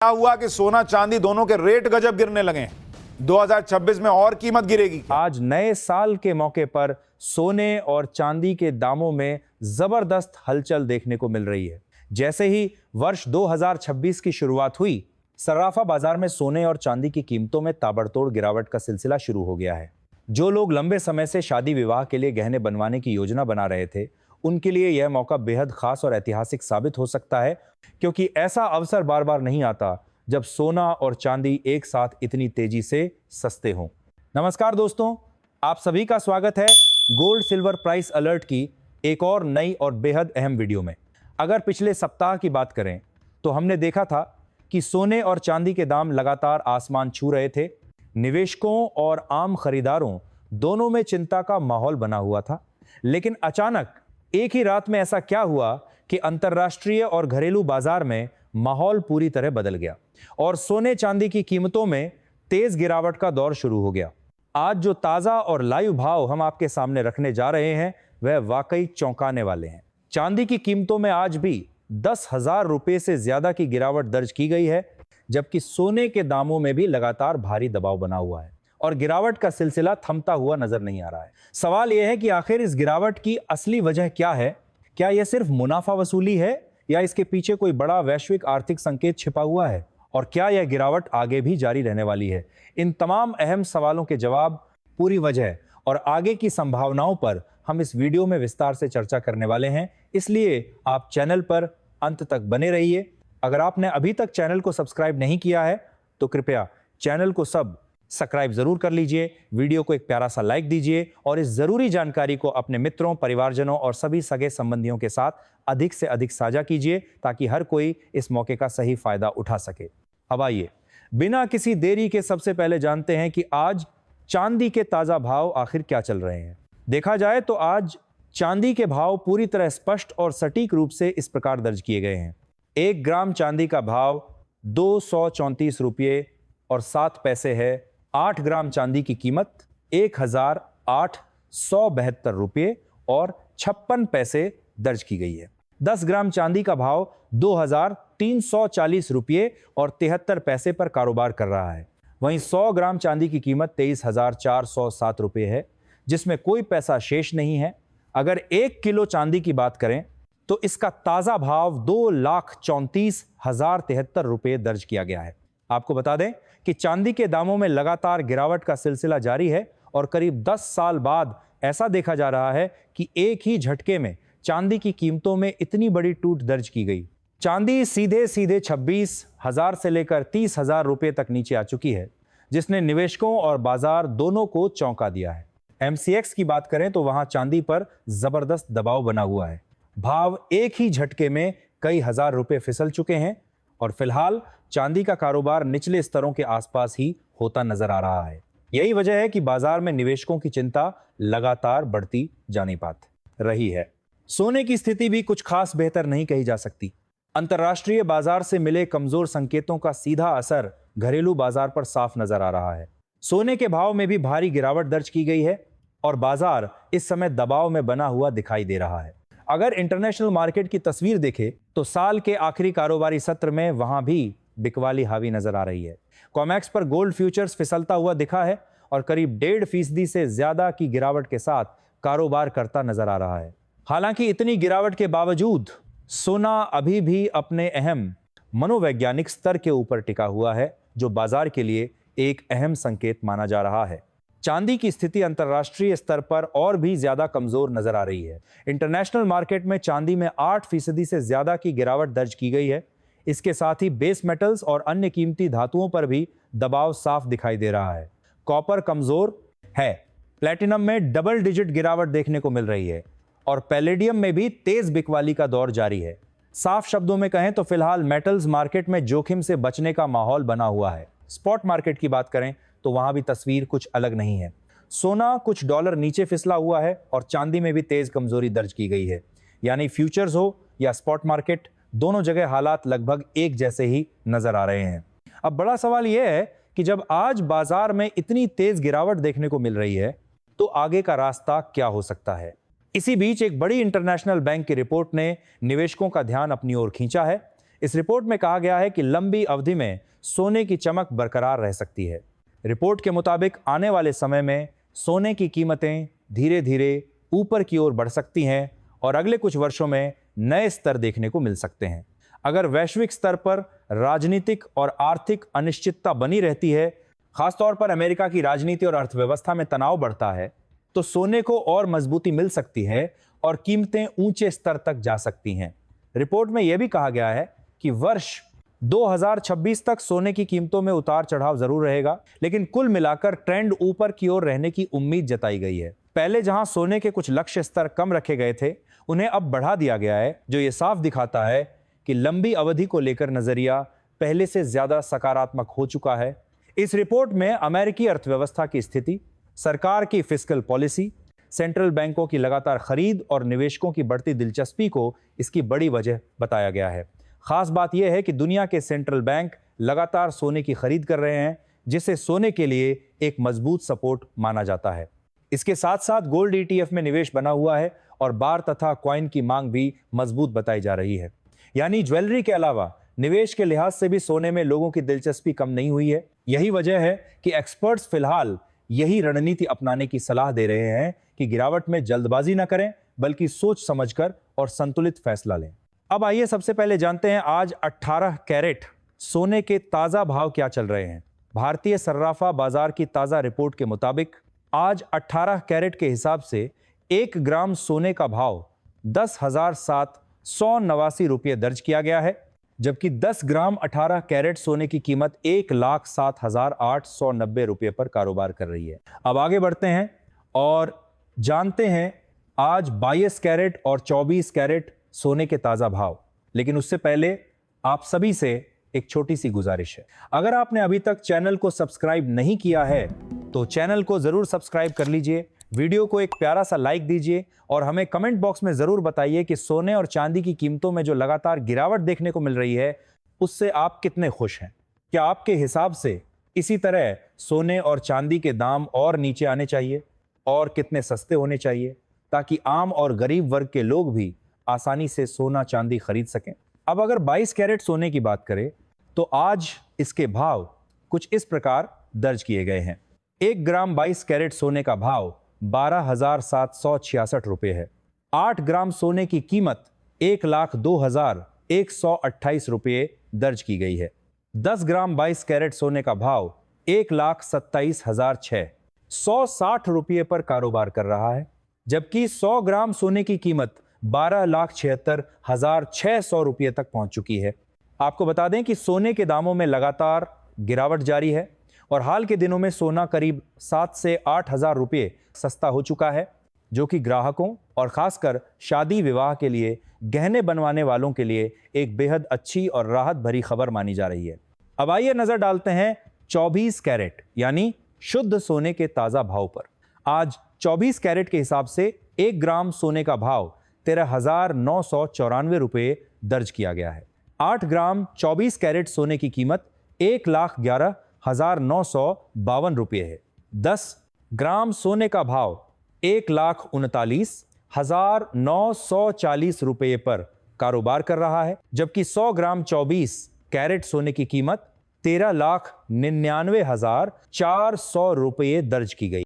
क्या हुआ कि सोना चांदी दोनों के रेट गजब गिरने लगे हैं। 2026 में और कीमत गिरेगी। आज नए साल के मौके पर सोने और चांदी के दामों में जबरदस्त हलचल देखने को मिल रही है। जैसे ही वर्ष 2026 की शुरुआत हुई, सर्राफा बाजार में सोने और चांदी की कीमतों में ताबड़तोड़ गिरावट का सिलसिला शुरू हो गया है। जो लोग लंबे समय से शादी विवाह के लिए गहने बनवाने की योजना बना रहे थे, उनके लिए यह मौका बेहद खास और ऐतिहासिक साबित हो सकता है, क्योंकि ऐसा अवसर बार बार नहीं आता जब सोना और चांदी एक साथ इतनी तेजी से सस्ते हों। नमस्कार दोस्तों, आप सभी का स्वागत है गोल्ड सिल्वर प्राइस अलर्ट की एक और नई और बेहद अहम वीडियो में। अगर पिछले सप्ताह की बात करें तो हमने देखा था कि सोने और चांदी के दाम लगातार आसमान छू रहे थे। निवेशकों और आम खरीदारों दोनों में चिंता का माहौल बना हुआ था। लेकिन अचानक एक ही रात में ऐसा क्या हुआ कि अंतर्राष्ट्रीय और घरेलू बाजार में माहौल पूरी तरह बदल गया और सोने चांदी की कीमतों में तेज गिरावट का दौर शुरू हो गया। आज जो ताजा और लाइव भाव हम आपके सामने रखने जा रहे हैं वह वाकई चौंकाने वाले हैं। चांदी की कीमतों में आज भी 10,000 रुपए से ज्यादा की गिरावट दर्ज की गई है, जबकि सोने के दामों में भी लगातार भारी दबाव बना हुआ है और गिरावट का सिलसिला थमता हुआ नजर नहीं आ रहा है। सवाल यह है कि आखिर इस गिरावट की असली वजह क्या है? क्या यह सिर्फ मुनाफा वसूली है या इसके पीछे कोई बड़ा वैश्विक आर्थिक संकेत छिपा हुआ है? और क्या यह गिरावट आगे भी जारी रहने वाली है? इन तमाम अहम सवालों के जवाब, पूरी वजह और आगे की संभावनाओं पर हम इस वीडियो में विस्तार से चर्चा करने वाले हैं, इसलिए आप चैनल पर अंत तक बने रहिए। अगर आपने अभी तक चैनल को सब्सक्राइब नहीं किया है तो कृपया चैनल को सब्सक्राइब जरूर कर लीजिए, वीडियो को एक प्यारा सा लाइक दीजिए और इस जरूरी जानकारी को अपने मित्रों, परिवारजनों और सभी सगे संबंधियों के साथ अधिक से अधिक साझा कीजिए ताकि हर कोई इस मौके का सही फायदा उठा सके। अब आइए बिना किसी देरी के सबसे पहले जानते हैं कि आज चांदी के ताजा भाव आखिर क्या चल रहे हैं। देखा जाए तो आज चांदी के भाव पूरी तरह स्पष्ट और सटीक रूप से इस प्रकार दर्ज किए गए हैं। 1 ग्राम चांदी का भाव 234 रुपये और 7 पैसे है। 8 ग्राम चांदी की कीमत 1,872 रुपये और 56 पैसे दर्ज की गई है। 10 ग्राम चांदी का भाव 2,340 रुपये और 73 पैसे पर कारोबार कर रहा है। वहीं 100 ग्राम चांदी की कीमत 23,407 रुपये है, जिसमें कोई पैसा शेष नहीं है। अगर 1 किलो चांदी की बात करें तो इसका ताजा भाव 2,34,073 रुपये दर्ज किया गया है। आपको बता दें कि चांदी के दामों में लगातार गिरावट का सिलसिला जारी है और करीब 10 साल बाद ऐसा देखा जा रहा है कि एक ही झटके में चांदी की कीमतों में इतनी बड़ी टूट दर्ज की गई। चांदी सीधे 26,000 से लेकर 30,000 रुपये तक नीचे आ चुकी है, जिसने निवेशकों और बाजार दोनों को चौंका दिया है। MCX की बात करें तो वहां चांदी पर जबरदस्त दबाव बना हुआ है। भाव एक ही झटके में कई हजार रुपए फिसल चुके हैं और फिलहाल चांदी का कारोबार निचले स्तरों के आसपास ही होता नजर आ रहा है। यही वजह है कि बाजार में निवेशकों की चिंता लगातार बढ़ती जानी पात रही है। सोने की स्थिति भी कुछ खास बेहतर नहीं कही जा सकती। अंतर्राष्ट्रीय बाजार से मिले कमजोर संकेतों का सीधा असर घरेलू बाजार पर साफ नजर आ रहा है। सोने के भाव में भी भारी गिरावट दर्ज की गई है और बाजार इस समय दबाव में बना हुआ दिखाई दे रहा है। अगर इंटरनेशनल मार्केट की तस्वीर देखें तो साल के आखिरी कारोबारी सत्र में वहां भी बिकवाली हावी नजर आ रही है। कॉमेक्स पर गोल्ड फ्यूचर्स फिसलता हुआ दिखा है और करीब 1.5% से ज्यादा की गिरावट के साथ कारोबार करता नजर आ रहा है। हालांकि इतनी गिरावट के बावजूद सोना अभी भी अपने अहम मनोवैज्ञानिक स्तर के ऊपर टिका हुआ है, जो बाजार के लिए एक अहम संकेत माना जा रहा है। चांदी की स्थिति अंतर्राष्ट्रीय स्तर पर और भी ज्यादा कमजोर नजर आ रही है। इंटरनेशनल मार्केट में चांदी में 8% से ज्यादा की गिरावट दर्ज की गई है। इसके साथ ही बेस मेटल्स और अन्य कीमती धातुओं पर भी दबाव साफ दिखाई दे रहा है। कॉपर कमजोर है, प्लेटिनम में डबल डिजिट गिरावट देखने को मिल रही है और पैलेडियम में भी तेज बिकवाली का दौर जारी है। साफ शब्दों में कहें तो फिलहाल मेटल्स मार्केट में जोखिम से बचने का माहौल बना हुआ है। स्पॉट मार्केट की बात करें तो वहां भी तस्वीर कुछ अलग नहीं है। सोना कुछ डॉलर नीचे फिसला हुआ है और चांदी में भी तेज कमजोरी दर्ज की गई है। यानी फ्यूचर्स हो या स्पॉट मार्केट, दोनों जगह हालात लगभग एक जैसे ही नजर आ रहे हैं। अब बड़ा सवाल यह है कि जब आज बाजार में इतनी तेज गिरावट देखने को मिल रही है तो आगे का रास्ता क्या हो सकता है। इसी बीच एक बड़ी इंटरनेशनल बैंक की रिपोर्ट ने निवेशकों का ध्यान अपनी ओर खींचा है। इस रिपोर्ट में कहा गया है कि लंबी अवधि में सोने की चमक बरकरार रह सकती है। रिपोर्ट के मुताबिक आने वाले समय में सोने की कीमतें धीरे धीरे ऊपर की ओर बढ़ सकती हैं और अगले कुछ वर्षों में नए स्तर देखने को मिल सकते हैं। अगर वैश्विक स्तर पर राजनीतिक और आर्थिक अनिश्चितता बनी रहती है, खासतौर पर अमेरिका की राजनीति और अर्थव्यवस्था में तनाव बढ़ता है, तो सोने को और मजबूती मिल सकती है और कीमतें ऊंचे स्तर तक जा सकती हैं। रिपोर्ट में यह भी कहा गया है कि वर्ष 2026 तक सोने की कीमतों में उतार चढ़ाव जरूर रहेगा, लेकिन कुल मिलाकर ट्रेंड ऊपर की ओर रहने की उम्मीद जताई गई है। पहले जहां सोने के कुछ लक्ष्य स्तर कम रखे गए थे, उन्हें अब बढ़ा दिया गया है, जो ये साफ दिखाता है कि लंबी अवधि को लेकर नजरिया पहले से ज्यादा सकारात्मक हो चुका है। इस रिपोर्ट में अमेरिकी अर्थव्यवस्था की स्थिति, सरकार की फिस्कल पॉलिसी, सेंट्रल बैंकों की लगातार खरीद और निवेशकों की बढ़ती दिलचस्पी को इसकी बड़ी वजह बताया गया है। खास बात यह है कि दुनिया के सेंट्रल बैंक लगातार सोने की खरीद कर रहे हैं, जिसे सोने के लिए एक मजबूत सपोर्ट माना जाता है। इसके साथ साथ गोल्ड ETF में निवेश बना हुआ है और बार तथा कॉइन की मांग भी मजबूत बताई जा रही है। यानी ज्वेलरी के अलावा निवेश के लिहाज से भी सोने में लोगों की दिलचस्पी कम नहीं हुई है। यही वजह है कि एक्सपर्ट्स फिलहाल यही रणनीति अपनाने की सलाह दे रहे हैं कि गिरावट में जल्दबाजी न करें, बल्कि सोच समझकर और संतुलित फैसला लें। अब आइए सबसे पहले जानते हैं आज 18 कैरेट सोने के ताजा भाव क्या चल रहे हैं। भारतीय सर्राफा बाजार की ताजा रिपोर्ट के मुताबिक आज 18 कैरेट के हिसाब से 1 ग्राम सोने का भाव 10,789 रुपये दर्ज किया गया है, जबकि 10 ग्राम 18 कैरेट सोने की कीमत 1,07,890 रुपये पर कारोबार कर रही है। अब आगे बढ़ते हैं और जानते हैं आज 22 कैरेट और 24 कैरेट सोने के ताजा भाव। लेकिन उससे पहले आप सभी से एक छोटी सी गुजारिश है। अगर आपने अभी तक चैनल को सब्सक्राइब नहीं किया है तो चैनल को जरूर सब्सक्राइब कर लीजिए, वीडियो को एक प्यारा सा लाइक दीजिए और हमें कमेंट बॉक्स में जरूर बताइए कि सोने और चांदी की कीमतों में जो लगातार गिरावट देखने को मिल रही है, उससे आप कितने खुश हैं। क्या आपके हिसाब से इसी तरह सोने और चांदी के दाम और नीचे आने चाहिए और कितने सस्ते होने चाहिए, ताकि आम और गरीब वर्ग के लोग भी आसानी से सोना चांदी खरीद सकें। अब अगर 22 कैरेट सोने की बात करें तो आज इसके भाव कुछ इस प्रकार दर्ज किए गए हैं। 1 ग्राम 22 कैरेट सोने का भाव 12,766 रुपये है। 8 ग्राम सोने की कीमत 1,02,128 रुपये दर्ज की गई है। 10 ग्राम 22 कैरेट सोने का भाव 1,27,006 160 रुपये पर कारोबार कर रहा है, जबकि 100 ग्राम सोने की कीमत 12,76,600 रुपये तक पहुंच चुकी है। आपको बता दें कि सोने के दामों में लगातार गिरावट जारी है और हाल के दिनों में सोना करीब 7 से 8 हजार रुपये सस्ता हो चुका है, जो कि ग्राहकों और खासकर शादी विवाह के लिए गहने बनवाने वालों के लिए एक बेहद अच्छी और राहत भरी खबर मानी जा रही है। अब आइए नजर डालते हैं 24 कैरेट यानी शुद्ध सोने के ताजा भाव पर। आज 24 कैरेट के हिसाब से 1 ग्राम सोने का भाव 13,994 रुपये दर्ज किया गया है। 8 ग्राम 24 कैरेट सोने की कीमत 1,11,952 रुपये है। 10 ग्राम सोने का भाव 1,39,940 रुपये पर कारोबार कर रहा है, जबकि 100 ग्राम 24 कैरेट सोने की कीमत 13,99,400 रुपये दर्ज की गई।